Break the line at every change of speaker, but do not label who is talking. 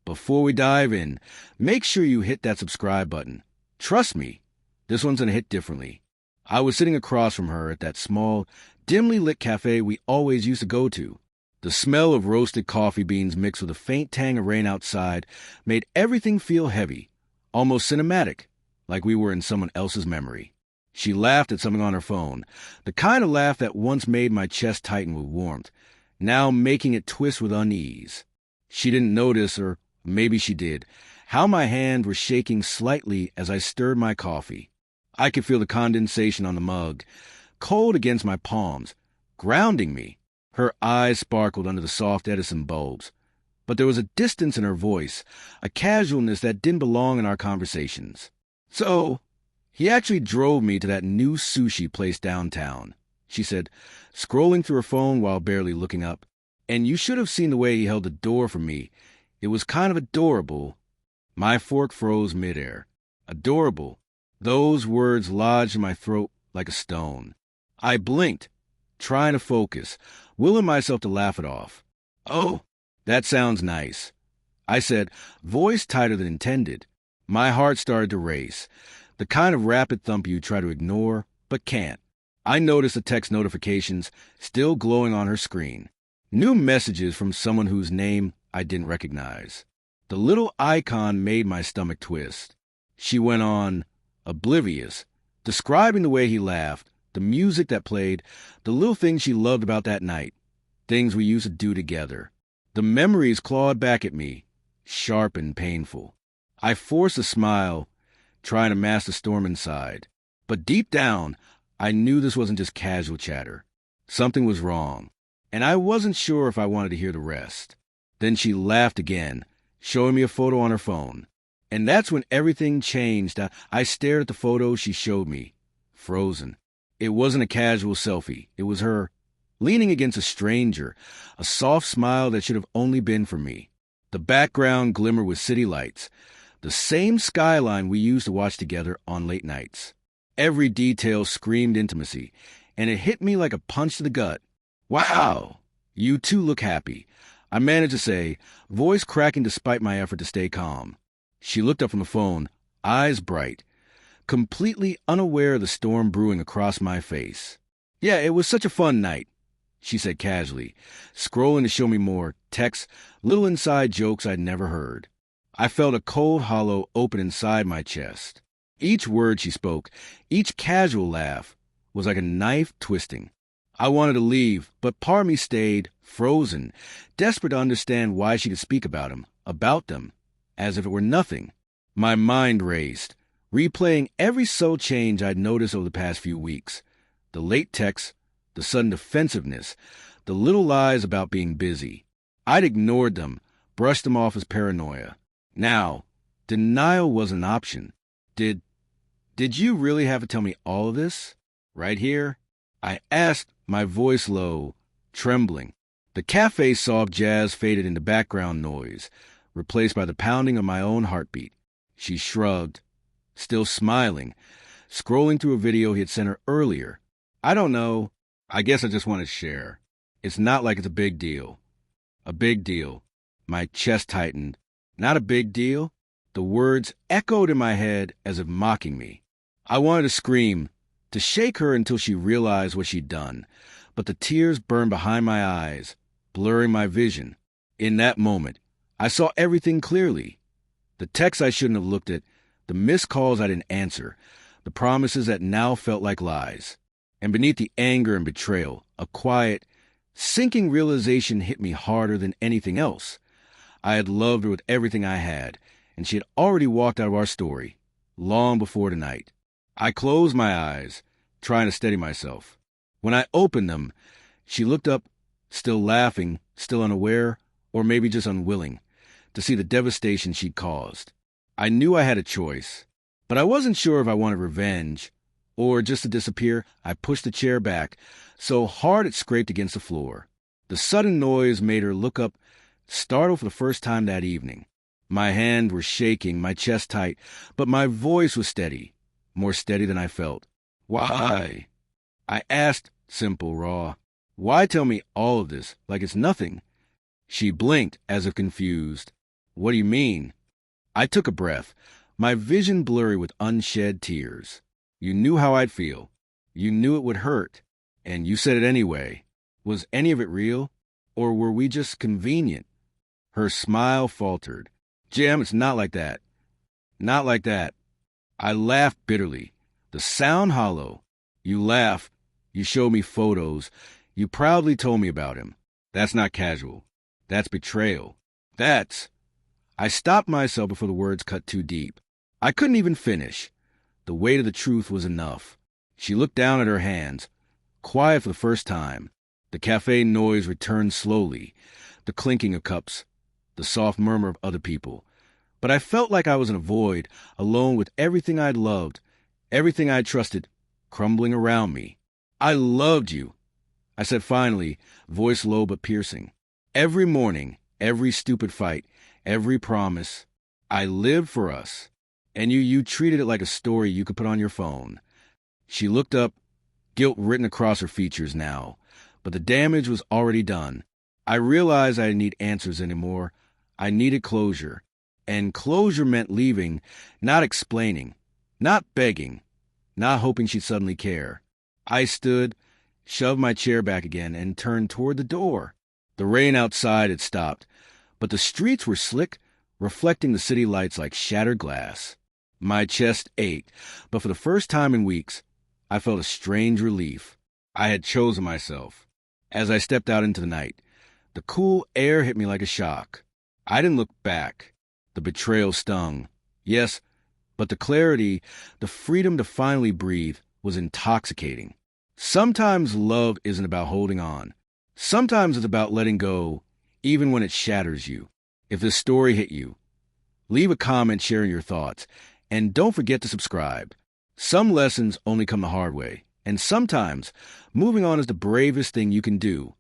before we dive in, make sure you hit that subscribe button. Trust me, this one's gonna hit differently. I was sitting across from her at that small, dimly lit cafe we always used to go to. The smell of roasted coffee beans mixed with a faint tang of rain outside made everything feel heavy, almost cinematic, like we were in someone else's memory. She laughed at something on her phone, the kind of laugh that once made my chest tighten with warmth, now making it twist with unease. She didn't notice, or maybe she did, how my hand was shaking slightly as I stirred my coffee. I could feel the condensation on the mug, cold against my palms, grounding me. Her eyes sparkled under the soft Edison bulbs, but there was a distance in her voice, a casualness that didn't belong in our conversations. So, he actually drove me to that new sushi place downtown, she said, scrolling through her phone while barely looking up. And you should have seen the way he held the door for me. It was kind of adorable. My fork froze midair. Adorable. Those words lodged in my throat like a stone. I blinked, trying to focus, willing myself to laugh it off. Oh, that sounds nice, I said, voice tighter than intended. My heart started to race, the kind of rapid thump you try to ignore, but can't. I noticed the text notifications still glowing on her screen. New messages from someone whose name I didn't recognize. The little icon made my stomach twist. She went on, oblivious, describing the way he laughed, the music that played, the little things she loved about that night, things we used to do together. The memories clawed back at me, sharp and painful. I forced a smile, trying to mask the storm inside. But deep down, I knew this wasn't just casual chatter. Something was wrong, and I wasn't sure if I wanted to hear the rest. Then she laughed again, showing me a photo on her phone. And that's when everything changed. I stared at the photo she showed me, frozen. It wasn't a casual selfie. It was her, leaning against a stranger, a soft smile that should have only been for me. The background glimmered with city lights, the same skyline we used to watch together on late nights. Every detail screamed intimacy, and it hit me like a punch to the gut. Wow, you two look happy, I managed to say, voice cracking despite my effort to stay calm. She looked up from the phone, eyes bright, completely unaware of the storm brewing across my face. Yeah, it was such a fun night, she said casually, scrolling to show me more texts, little inside jokes I'd never heard. I felt a cold hollow open inside my chest. Each word she spoke, each casual laugh, was like a knife twisting. I wanted to leave, but part of me stayed, frozen, desperate to understand why she could speak about him, about them, as if it were nothing. My mind raced, replaying every subtle change I'd noticed over the past few weeks. The late texts, the sudden defensiveness, the little lies about being busy. I'd ignored them, brushed them off as paranoia. Now, denial was an option. Did you really have to tell me all of this? Right here? I asked, my voice low, trembling. The cafe's soft jazz faded into background noise, replaced by the pounding of my own heartbeat. She shrugged, still smiling, scrolling through a video he had sent her earlier. I don't know. I guess I just want to share. It's not like it's a big deal. A big deal. My chest tightened. Not a big deal? The words echoed in my head as if mocking me. I wanted to scream, to shake her until she realized what she'd done, but the tears burned behind my eyes, blurring my vision. In that moment, I saw everything clearly. The texts I shouldn't have looked at, the missed calls I didn't answer, the promises that now felt like lies. And beneath the anger and betrayal, a quiet, sinking realization hit me harder than anything else. I had loved her with everything I had, and she had already walked out of our story, long before tonight. I closed my eyes, trying to steady myself. When I opened them, she looked up, still laughing, still unaware, or maybe just unwilling, to see the devastation she'd caused. I knew I had a choice, but I wasn't sure if I wanted revenge, or just to disappear. I pushed the chair back, so hard it scraped against the floor. The sudden noise made her look up, startled for the first time that evening. My hands were shaking, my chest tight, but my voice was steady, more steady than I felt. Why? I asked, simple, raw. Why tell me all of this, like it's nothing? She blinked as if confused. What do you mean? I took a breath, my vision blurry with unshed tears. You knew how I'd feel. You knew it would hurt. And you said it anyway. Was any of it real? Or were we just convenient? Her smile faltered. Jim, it's not like that. Not like that. I laughed bitterly. The sound hollow. You laughed. You showed me photos. You proudly told me about him. That's not casual. That's betrayal. I stopped myself before the words cut too deep. I couldn't even finish. The weight of the truth was enough. She looked down at her hands, quiet for the first time. The cafe noise returned slowly, the clinking of cups, the soft murmur of other people. But I felt like I was in a void, alone with everything I'd loved, everything I'd trusted, crumbling around me. I loved you, I said finally, voice low but piercing. Every morning, every stupid fight, every promise, I lived for us. And you treated it like a story you could put on your phone. She looked up, guilt written across her features now. But the damage was already done. I realized I didn't need answers anymore. I needed closure. And closure meant leaving, not explaining, not begging, not hoping she'd suddenly care. I stood, shoved my chair back again, and turned toward the door. The rain outside had stopped, but the streets were slick, reflecting the city lights like shattered glass. My chest ached, but for the first time in weeks, I felt a strange relief. I had chosen myself. As I stepped out into the night, the cool air hit me like a shock. I didn't look back. The betrayal stung. Yes, but the clarity, the freedom to finally breathe, was intoxicating. Sometimes love isn't about holding on. Sometimes it's about letting go, even when it shatters you. If this story hit you, leave a comment sharing your thoughts, and don't forget to subscribe. Some lessons only come the hard way, and sometimes moving on is the bravest thing you can do.